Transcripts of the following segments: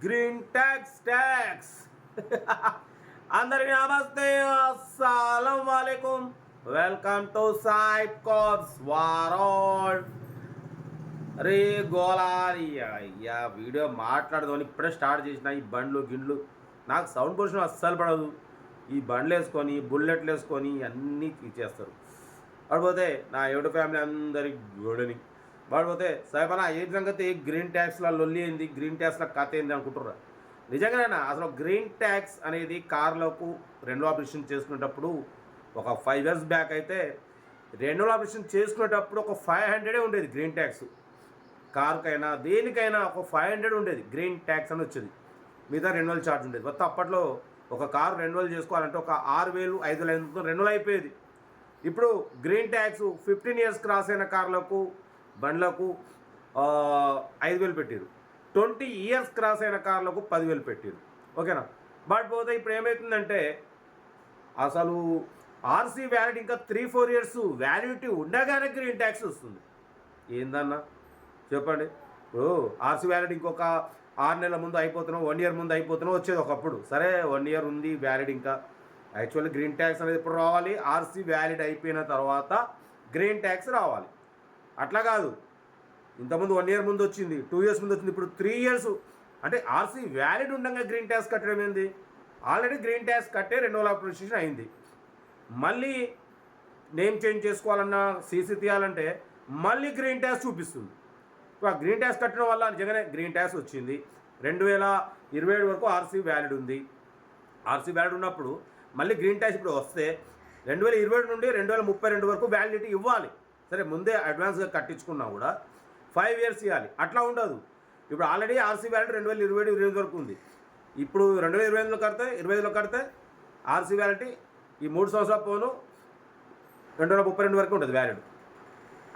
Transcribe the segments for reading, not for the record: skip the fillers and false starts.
Green tax అందరికి నమస్తే, అస్సలం వాలేకుం. Welcome to Saib cars world. అరే గోలారి అయ్యా, వీడియో మాట్లాడదామని ఇప్పుడే స్టార్ట్ చేసిన. ఈ బండ్లు గిండ్లు నాకు సౌండ్ పొల్యూషన్ అస్సలు పడదు. ఈ బండ్లు వేసుకొని బుల్లెట్లు వేసుకొని అన్నీ చేస్తారు. వాడిపోతే నా యూట్యూబ్ ఫ్యామిలీ అందరికి గుడిని వాడిపోతే సాయిబనా ఏ సంగతి గ్రీన్ ట్యాక్స్ల లొల్లి ఏంది, గ్రీన్ ట్యాక్స్ల కథ ఏంది అనుకుంటుర్రా? నిజంగానే అసలు గ్రీన్ ట్యాక్స్ అనేది కార్లకు రెన్యువల్ ఆపరేషన్ చేసుకునేటప్పుడు ఒక 5 years బ్యాక్ అయితే రెన్యువల్ ఆపరేషన్ చేసుకునేటప్పుడు ఒక 500 ఉండేది గ్రీన్ ట్యాక్స్. కారుకైనా దేనికైనా ఒక 500 ఉండేది గ్రీన్ ట్యాక్స్ అని వచ్చేది. మిగతా రెన్యువల్ ఛార్జ్ ఉండేది. మొత్తం అప్పట్లో ఒక కారు రెన్యువల్ చేసుకోవాలంటే ఒక 6,000 5,500 రెన్యువల్ అయిపోయేది. ఇప్పుడు గ్రీన్ ట్యాక్స్ 15 years క్రాస్ అయిన కార్లకు బండ్లకు 5,000 పెట్టారు. 20 years క్రాస్ అయిన కార్లకు 10,000 పెట్టారు. ఓకేనా? బట్ పోతే ఇప్పుడు ఏమవుతుందంటే అసలు ఆర్సీ వ్యాలిడ్ ఇంకా 3-4 years వ్యాలిడిటీ ఉండగానే గ్రీన్ ట్యాక్స్ వస్తుంది. ఏందన్నా చెప్పండి. ఇప్పుడు ఆర్సీ వ్యాలిడ్ ఇంకొక 6 నెలల ముందు అయిపోతున్నాం, 1 year ముందు అయిపోతున్నాం వచ్చేది ఒకప్పుడు. సరే 1 year ఉంది వ్యాలిడ్. ఇంకా యాక్చువల్లీ గ్రీన్ ట్యాక్స్ అనేది ఇప్పుడు రావాలి, ఆర్సీ వ్యాలిడ్ అయిపోయిన తర్వాత గ్రీన్ ట్యాక్స్ రావాలి. అట్లా కాదు, ఇంతకుముందు 1 year ముందు వచ్చింది, 2 years ముందు వచ్చింది, ఇప్పుడు 3 years. అంటే ఆర్సీ వ్యాలిడ్ ఉండగా గ్రీన్ ట్యాక్స్ కట్టడం ఏంది? ఆల్రెడీ గ్రీన్ ట్యాక్స్ కట్టే రెన్యువల్ ఆపరేషన్ అయింది. మళ్ళీ నేమ్ చేంజ్ చేసుకోవాలన్నా సీసీ తీయాలంటే మళ్ళీ గ్రీన్ ట్యాక్స్ చూపిస్తుంది. ఇప్పుడు ఆ గ్రీన్ ట్యాక్స్ కట్టడం వల్ల నిజంగానే గ్రీన్ ట్యాక్స్ వచ్చింది. 2027 వరకు ఆర్సీ వ్యాలిడ్ ఉంది. ఆర్సీ వ్యాలిడ్ ఉన్నప్పుడు మళ్ళీ గ్రీన్ ట్యాక్స్ ఇప్పుడు వస్తే 2027 నుండి 2032 వరకు వ్యాలిడిటీ ఇవ్వాలి. సరే ముందే అడ్వాన్స్గా కట్టించుకున్నా కూడా 5 years ఇవ్వాలి. అట్లా ఉండదు. ఇప్పుడు ఆల్రెడీ ఆర్సీ వ్యాలిడ్ 2027 వరకు ఉంది. ఇప్పుడు 2028లో కడితే 25లో కడితే ఆర్సీ వ్యాలిటీ ఈ 3 సంవత్సరాల పోను 2032 వరకు ఉంటుంది వ్యాలిడ్.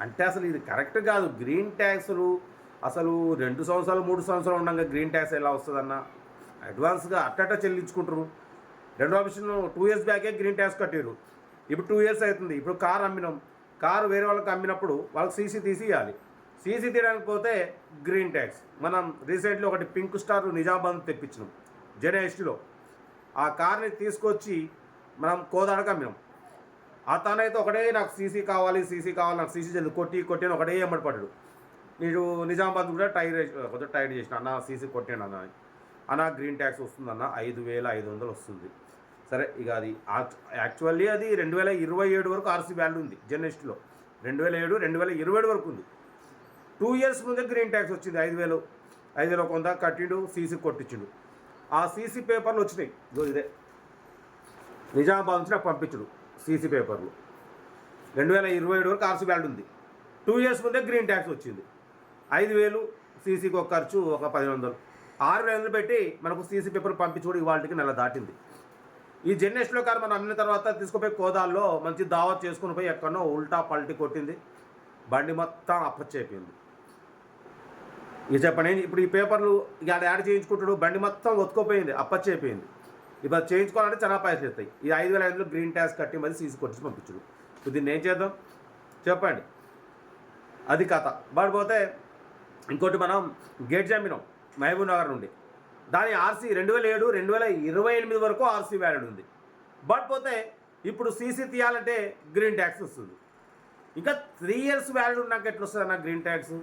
అంటే అసలు ఇది కరెక్ట్ కాదు. గ్రీన్ ట్యాక్స్లు అసలు 2 సంవత్సరాలు 3 సంవత్సరాలు ఉండగా గ్రీన్ ట్యాక్స్ ఎలా వస్తుందన్న? అడ్వాన్స్గా అట్టట చెల్లించుకుంటారు. రెండో ఆప్షన్ 2 years బ్యాకే గ్రీన్ ట్యాక్స్ కట్టారు. ఇప్పుడు 2 years అవుతుంది. ఇప్పుడు కారు అమ్మినాం, కారు వేరే వాళ్ళకి అమ్మినప్పుడు వాళ్ళకి సీసీ తీసి ఇవ్వాలి. సీసీ తీయడానికి పోతే గ్రీన్ ట్యాక్స్. మనం రీసెంట్లీ ఒకటి పింక్ స్టార్ నిజామాబాద్ తెప్పించినాం జెన్ఎస్టీలో. ఆ కార్ని తీసుకొచ్చి మనం కోదాడకు అమ్మినాం. ఆ తనైతే ఒకటే నాకు సీసీ కావాలి నాకు సీసీ జల్ది కొట్టి అని ఒకటే ఎమ్మడి పడ్డాడు. నేను నిజామాబాద్ కూడా కొద్దిగా టైర్ చేసిన అన్న సీసీ కొట్టాను అన్న గ్రీన్ ట్యాక్స్ వస్తుందన్న 5,500 వస్తుంది. సరే ఇక అది యాక్చువల్లీ అది 2027 వరకు ఆర్సీ వ్యాల్యూ ఉంది జెన్ఎస్టీలో. 2027 వరకు ఉంది. 2 years ముందే గ్రీన్ ట్యాక్స్ వచ్చింది. 5,000 కొంత కట్టిండు, సీసీ కొట్టించిండు. ఆ సీసీ పేపర్లు వచ్చినాయి. ఇదే నిజామాబాద్ నుంచి నాకు పంపించుడు సీసీ పేపర్లు. 2027 వరకు ఆర్సీ వ్యాల్యూ ఉంది. 2 years ముందే గ్రీన్ ట్యాక్స్ వచ్చింది. 5,000 సీసీకి ఒక ఖర్చు, ఒక 1,100, 6,000 పెట్టి మనకు సీసీ పేపర్ పంపించుడు ఇవాళకి నెల దాటింది. ఈ జెన్ఎస్టీలో కారు మనం అమ్మిన తర్వాత తీసుకుపోయి కోదాల్లో మంచి దావత్ చేసుకుని పోయి ఎక్కడో ఉల్టా పల్టీ కొట్టింది. బండి మొత్తం అప్పచెప్పింది. ఇక చెప్పండి, ఇప్పుడు ఈ పేపర్లు ఇక యాడ్ చేయించుకుంటాడు, బండి మొత్తం ఒత్తుకోపోయింది, అప్పచెప్పింది. ఇప్పుడు చేయించుకోవాలంటే చాలా పైసలు ఇస్తాయి. ఈ 5,500 గ్రీన్ ట్యాక్స్ కట్టి మరి సీసీ కొట్టి పంపించుడు. ఇప్పుడు దీన్ని ఏం చేద్దాం చెప్పండి? అది కథ. పడిపోతే ఇంకోటి మనం గేట్ అమ్మినాం మహబూబ్ నగర్ నుండి. దాని ఆర్సీ 2007 2028 వరకు ఆర్సీ వ్యాలిడ్ ఉంది. బట్ పోతే ఇప్పుడు సీసీ తీయాలంటే గ్రీన్ ట్యాక్స్ వస్తుంది. ఇంకా 3 years వ్యాలిడ్ ఉన్నాక ఎట్లా వస్తుంది అన్న గ్రీన్ ట్యాక్స్?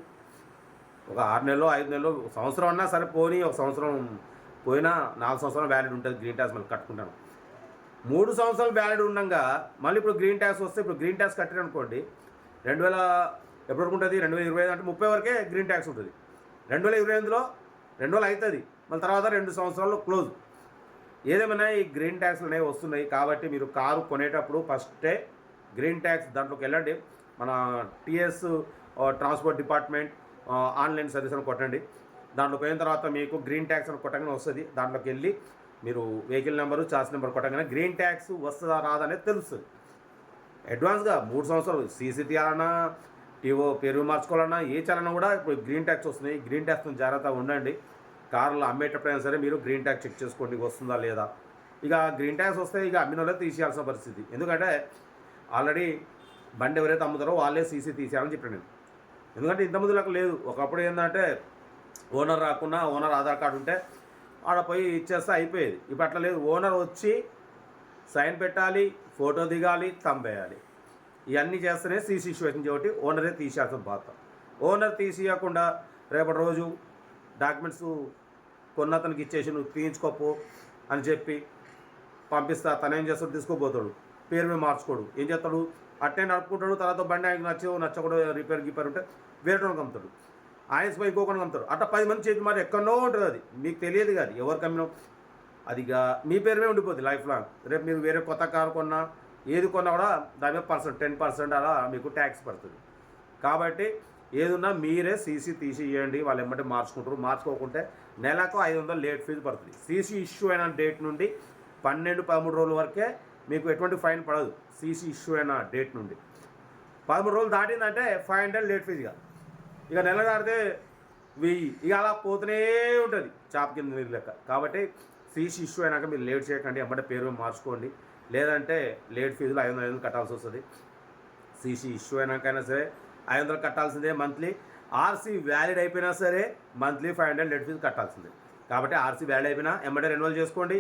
ఒక 6 నెలలో 5 నెలలో సంవత్సరం అన్నా సరే పోనీ, ఒక సంవత్సరం పోయినా 4 సంవత్సరాలు వ్యాలిడ్ ఉంటుంది గ్రీన్ ట్యాక్స్. మళ్ళీ కట్టుకుంటాను. 3 సంవత్సరాలు వ్యాలిడ్ ఉండగా మళ్ళీ ఇప్పుడు గ్రీన్ ట్యాక్స్ వస్తే ఇప్పుడు గ్రీన్ ట్యాక్స్ కట్టారు అనుకోండి, 2000 ఎప్పటి వరకు ఉంటుంది? 2025 అంటే 30 వరకే గ్రీన్ ట్యాక్స్ ఉంటుంది. 2028లో రెన్యువల్ అవుతుంది. మళ్ళీ తర్వాత 2 సంవత్సరాలు క్లోజ్. ఏదేమైనా ఈ గ్రీన్ ట్యాక్స్లు అనేవి వస్తున్నాయి. కాబట్టి మీరు కారు కొనేటప్పుడు ఫస్టే గ్రీన్ ట్యాక్స్ దాంట్లోకి వెళ్ళండి. మన TS transport department online service అని కొట్టండి. దాంట్లోకి పోయిన తర్వాత మీకు గ్రీన్ ట్యాక్స్ అని కొట్టగానే వస్తుంది. దాంట్లోకి వెళ్ళి మీరు వెహికల్ నెంబరు, ఛార్జ్ నెంబర్ కొట్టగానే గ్రీన్ ట్యాక్స్ వస్తుందా రాదా అనేది తెలుస్తుంది. అడ్వాన్స్గా 3 సంవత్సరాలు సీసీ తీయాలన్నా, టీవో పేరు మార్చుకోవాలన్నా, ఏ చాలన్నా కూడా ఇప్పుడు గ్రీన్ ట్యాక్స్ వస్తున్నాయి. గ్రీన్ ట్యాక్స్తో జాగ్రత్తగా ఉండండి. కార్లు అమ్మేటప్పుడైనా సరే మీరు గ్రీన్ ట్యాక్స్ చెక్ చేసుకోండి వస్తుందా లేదా. ఇక గ్రీన్ ట్యాక్స్ వస్తే ఇక అమ్మిన వాళ్ళే తీసేయాల్సిన పరిస్థితి. ఎందుకంటే ఆల్రెడీ బండి ఎవరైతే అమ్ముతారో వాళ్ళే సీసీ తీసేయాలని చెప్పాను నేను. ఎందుకంటే ఇంతకుముందులకు లేదు. ఒకప్పుడు ఏంటంటే ఓనర్ రాకున్నా ఓనర్ ఆధార్ కార్డు ఉంటే ఆడ పోయి ఇచ్చేస్తే అయిపోయేది. ఇప్పుడు అట్లా లేదు, ఓనర్ వచ్చి సైన్ పెట్టాలి, ఫోటో దిగాలి, తంబేయాలి. ఇవన్నీ చేస్తేనే సీసీ సిచ్యువేషన్ కాబట్టి ఓనరే తీసేయాల్సిన బాధ్యత. ఓనర్ తీసియకుండా రేపటి రోజు డాక్యుమెంట్స్ కొన్నతనికి ఇచ్చేసి నువ్వు తీయించుకోపో అని చెప్పి పంపిస్తా, తను ఏం చేస్తాడు, తీసుకోపోతాడు, పేరు మీద మార్చుకోడు, ఏం చేస్తాడు, అట్టే నడుపుకుంటాడు. తర్వాత బండి ఆయనకు నచ్చకూడదు, రిపేర్ ఉంటే వేరే అమ్ముతాడు, ఆయన పోయి ఇంకొకటి అమ్ముతాడు. అట్లా 10 మంది చేతి మరి ఎక్కడో ఉంటుంది, అది మీకు తెలియదు కాదు ఎవరికి అమ్మినా, అదిగా మీ పేరు మీద ఉండిపోద్ది లైఫ్ లాంగ్. రేపు మీరు వేరే కొత్త కారు కొన్నా ఏది కొన్నా కూడా దాని మీద 10% అలా మీకు ట్యాక్స్ పడుతుంది. కాబట్టి ఏదున్నా మీరే సీసీ తీసి ఇవ్వండి, వాళ్ళు ఎమ్మటే మార్చుకుంటారు. మార్చుకోకుంటే నెలకు 500 లేట్ ఫీజు పడుతుంది. సీసీ ఇష్యూ అయిన డేట్ నుండి 12-13 రోజుల వరకే మీకు ఎటువంటి ఫైన్ పడదు. సీసీ ఇష్యూ అయిన డేట్ నుండి 13 రోజులు దాటిందంటే 500 లేట్ ఫీజుగా, ఇక నెల దాటితే 1000, ఇక అలా పోతూనే ఉంటుంది చాప్ కింద నీరు లెక్క. కాబట్టి సీసీ ఇష్యూ అయినాక మీరు లేట్ చేయకండి, ఎమ్మటే పేరు మార్చుకోండి. లేదంటే లేట్ ఫీజులు 500 కట్టాల్సి వస్తుంది. సీసీ ఇష్యూ అయినాకైనా సరే 500 కట్టాల్సిందే మంత్లీ. ఆర్సీ వ్యాలిడ్ అయిపోయినా సరే మంత్లీ 500 లేట్ ఫీజు కట్టాల్సిందే. కాబట్టి ఆర్సీ వ్యాలిడ్ అయిపోయినా ఎమ్మటే రెన్యువల్ చేసుకోండి.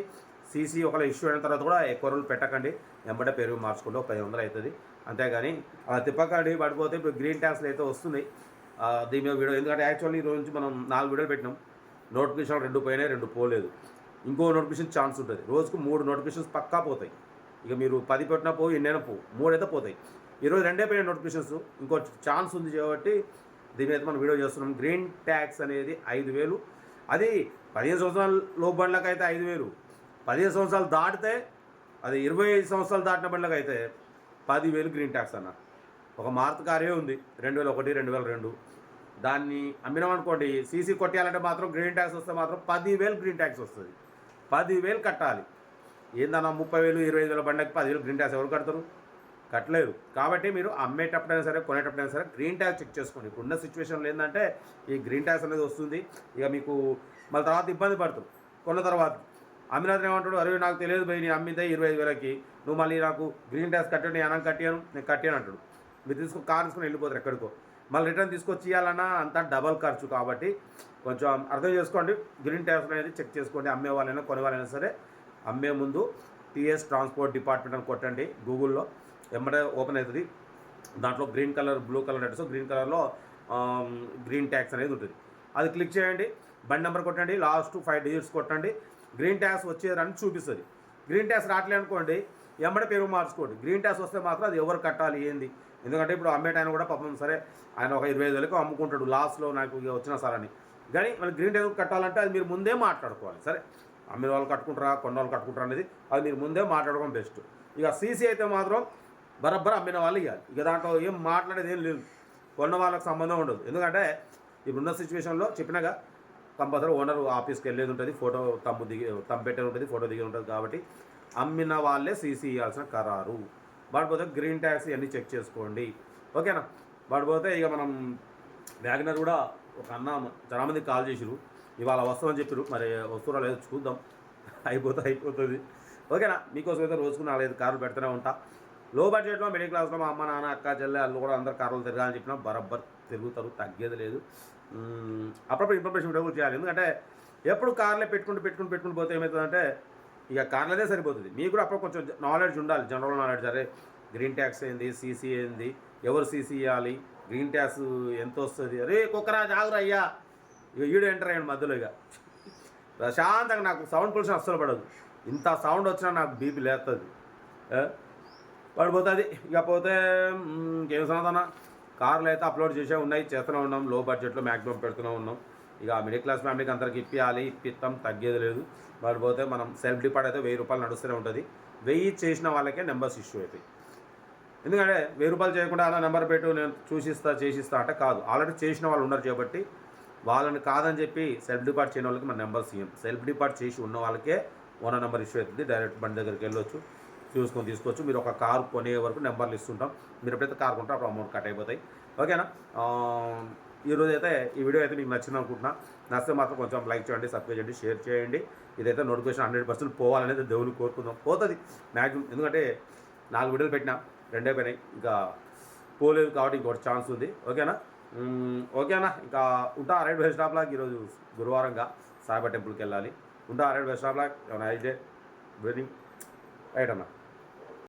సీసీ ఒకవేళ ఇష్యూ అయిన తర్వాత కూడా ఎక్కువ రోజులు పెట్టకండి, ఎమ్మటే పేరు మార్చుకుంటే 500 అవుతుంది. అంతేగాని అలా తిప్పకండి పడిపోతే. ఇప్పుడు గ్రీన్ ట్యాక్స్లు అయితే వస్తున్నాయి, దీని మీద వీడియో, ఎందుకంటే యాక్చువల్లీ ఈ రోజు నుంచి మనం 4 వీడియోలు పెట్టినాం. నోటిఫికేషన్ 2 పోయినాయి, 2 పోలేదు. ఇంకో నోటిఫికేషన్ ఛాన్స్ ఉంటుంది, రోజుకు 3 నోటిఫికేషన్స్ పక్కా పోతాయి. ఇక మీరు 10 పెట్టినా పోవు, ఎన్నైనా పోవు, 3 అయితే పోతాయి. ఈరోజు 2 పోయిన నోటిఫికేషన్స్, ఇంకో ఛాన్స్ ఉంది కాబట్టి దీని మీద మనం వీడియో చేస్తున్నాం. గ్రీన్ ట్యాక్స్ అనేది 5000, అది 15 సంవత్సరాల లోపు బండ్లకు అయితే 5000, 15 సంవత్సరాలు దాటితే, అది 25 సంవత్సరాలు దాటిన బండ్లకు అయితే 10,000 గ్రీన్ ట్యాక్స్ అన్న. ఒక మార్క్ కారే ఉంది 2001, 2002, దాన్ని అమ్మినామనుకోండి, సీసీ కొట్టేయాలంటే మాత్రం గ్రీన్ ట్యాక్స్ వస్తే మాత్రం 10,000 గ్రీన్ ట్యాక్స్ వస్తుంది. 10,000 కట్టాలి. ఏందన్నా 30,000, 25,000 బండికి 10,000 గ్రీన్ ట్యాక్స్ ఎవరు కడతారు? కట్టలేరు. కాబట్టి మీరు అమ్మేటప్పుడైనా సరే కొనేటప్పుడైనా సరే గ్రీన్ ట్యాక్స్ చెక్ చేసుకోండి. ఇప్పుడున్న సిచ్యువేషన్లో ఏంటంటే ఈ గ్రీన్ ట్యాక్స్ అనేది వస్తుంది, ఇక మీకు మళ్ళీ తర్వాత ఇబ్బంది పడుతుంది. కొన్న తర్వాత అమ్మినాథ్ ఏమంటాడు, అరే నాకు తెలియదు పోయి నేను అమ్మితే 25,000కి, నువ్వు మళ్ళీ నాకు గ్రీన్ ట్యాక్స్ కట్టాను, నేను అనం కట్టాను, నేను కట్టాను అంటాడు. మీరు కార్ తీసుకుని వెళ్ళిపోతారు ఎక్కడికో, మళ్ళీ రిటర్న్ తీసుకొచ్చి ఇవ్వాలన్నా అంతా డబల్ ఖర్చు. కాబట్టి కొంచెం అర్థం చేసుకోండి, గ్రీన్ ట్యాక్స్ అనేది చెక్ చేసుకోండి. అమ్మే వాళ్ళైనా కొనే వాళ్ళైనా సరే అమ్మే ముందు టీఎస్ ట్రాన్స్పోర్ట్ డిపార్ట్మెంట్ అని కొట్టండి గూగుల్లో, ఎమ్మడే ఓపెన్ అవుతుంది. దాంట్లో green colour, blue colour address, green కలర్లో గ్రీన్ ట్యాక్స్ అనేది ఉంటుంది. అది క్లిక్ చేయండి, బండి నెంబర్ కొట్టండి, లాస్ట్ 5 డిజిట్స్ కొట్టండి, గ్రీన్ ట్యాక్స్ వచ్చేదని చూపిస్తుంది. గ్రీన్ ట్యాక్స్ రావట్లే అనుకోండి, ఎమ్మడే పేరు మార్చుకోండి. గ్రీన్ ట్యాక్స్ వస్తే మాత్రం అది ఎవరు కట్టాలి ఏంది, ఎందుకంటే ఇప్పుడు అమ్మేటాయన కూడా పాపం సరే ఆయన ఒక 25,000కి అమ్ముకుంటాడు, లాస్లో నాకు ఇక వచ్చిన సార్ అని. కానీ మళ్ళీ గ్రీన్ ట్యాక్స్ కట్టాలంటే అది మీరు ముందే మాట్లాడుకోవాలి. సరే అమ్మిన వాళ్ళు కట్టుకుంటారా, కొన్న వాళ్ళు కట్టుకుంటారా అనేది అది మీరు ముందే మాట్లాడుకోవడం బెస్ట్. ఇక సీసీ అయితే మాత్రం బరబ్బర్ అమ్మిన వాళ్ళు ఇవ్వాలి. ఇక దాంట్లో ఏం మాట్లాడేది ఏం లేదు, కొన్న వాళ్ళకి సంబంధం ఉండదు. ఎందుకంటే ఇప్పుడున్న సిచ్యువేషన్లో చెప్పినాగా కంపల్సరీ ఓనర్ ఆఫీస్కి వెళ్ళేది ఉంటుంది, ఫోటో తమ్ము పెట్టేది ఉంటుంది, ఫోటో దిగేది ఉంటుంది. కాబట్టి అమ్మిన వాళ్ళే సీసీ ఇవ్వాల్సిన ఖరారు. వాడిపోతే గ్రీన్ ట్యాక్స్ ఇవన్నీ చెక్ చేసుకోండి, ఓకేనా. వాడిపోతే ఇక మనం వ్యాగనర్ కూడా ఒక అన్న చాలామంది కాల్ చేసిరు, ఇవాళ వస్తామని చెప్పారు, మరి వస్తువురా లేదు చూద్దాం, అయిపోతుంది, ఓకేనా. మీకోసం అయితే రోజుకు 4-5 కార్లు పెడుతూనే ఉంటా. లో బడ్జెట్లో మిడిల్ క్లాస్లో మా అమ్మ నాన్న అక్క చెల్లె వాళ్ళు కూడా అందరు కార్లు తిరగాలని చెప్పినా బరబ్బర్ తిరుగుతారు, తగ్గేది లేదు. అప్పుడప్పుడు ఇన్ఫర్మేషన్ వీడియో చేయాలి, ఎందుకంటే ఎప్పుడు కార్లే పెట్టుకుంటూ పోతే ఏమవుతుందంటే ఇక కార్లదే సరిపోతుంది. మీకు కూడా అప్పుడు కొంచెం నాలెడ్జ్ ఉండాలి, జనరల్ నాలెడ్జ్. అరే గ్రీన్ ట్యాక్స్ ఏంది, సీసీ ఏంది, ఎవరు సీసీ ఇవ్వాలి, గ్రీన్ ట్యాక్స్ ఎంత వస్తుంది, అరే కుక్కరా జాగురా అయ్యా, ఇక ఈడు ఎంటర్ అయ్యాడు మధ్యలో. ఇక ప్రశాంతంగా నాకు సౌండ్ పొల్యూషన్ అస్సలు పడదు, ఇంత సౌండ్ వచ్చినా నాకు బీపీ లేస్తుంది, పడిపోతుంది. ఇక పోతే ఇంకేం సమాధానం, కార్లు అయితే అప్లోడ్ చేస్తూనే ఉన్నాం, లో బడ్జెట్లో మ్యాక్సిమం పెడుతూనే ఉన్నాం. ఇక మిడిల్ క్లాస్ ఫ్యామిలీకి అందరికి ఇప్పిస్తాం, తగ్గేది లేదు. పడిపోతే మనం సెల్ఫ్ డిపార్ట్ అయితే 1000 రూపాయలు నడుస్తూనే ఉంటుంది. 1000 చేసిన వాళ్ళకే నెంబర్స్ ఇష్యూ అవుతాయి. ఎందుకంటే 1000 రూపాయలు చేయకుండా అలా నెంబర్ పెట్టు నేను చేసిస్తా అంటే కాదు, ఆల్రెడీ చేసిన వాళ్ళు ఉన్నారు కాబట్టి వాళ్ళని కాదని చెప్పి సెల్ఫ్ డిపార్ట్ చేయని వాళ్ళకి మన నెంబర్స్ ఇవ్వం. సెల్ఫ్ డిపార్ట్ చేసి ఉన్న వాళ్ళకే ఓనర్ నెంబర్ ఇష్యూ అవుతుంది. డైరెక్ట్ బండి దగ్గరికి వెళ్ళొచ్చు, చూసుకొని తీసుకోవచ్చు. మీరు ఒక కారు కొనే వరకు నెంబర్లు ఇస్తుంటాం, మీరు ఎప్పుడైతే కారు కొంటారో అప్పుడు అమౌంట్ కట్ అయిపోతాయి, ఓకేనా. ఈరోజు అయితే ఈ వీడియో అయితే మీకు నచ్చింది అనుకుంటున్నా. నచ్చితే మాత్రం కొంచెం లైక్ చేయండి, సబ్స్క్రైబ్ చేయండి, షేర్ చేయండి. ఇదైతే నోటిఫికేషన్ 100% పోవాలనేది దేవుని కోరుకుందాం, పోతుంది మ్యాక్సిమం. ఎందుకంటే 4 వీడియోలు పెట్టినా 2 పోయినాయి, ఇంకా పోలేదు కాబట్టి ఇంకోటి ఛాన్స్ ఉంది, ఓకేనా. ఇంకా ఉంటా రైట్ బై స్టాప్లాగా. ఈరోజు గురువారంగా సాయిబాబా టెంపుల్కి వెళ్ళాలి. ఉందా రైట్ బెస్ట్ ఆఫ్ లక్ ఏమైనా అయితే వెడ్డింగ్ రైట్ అన్న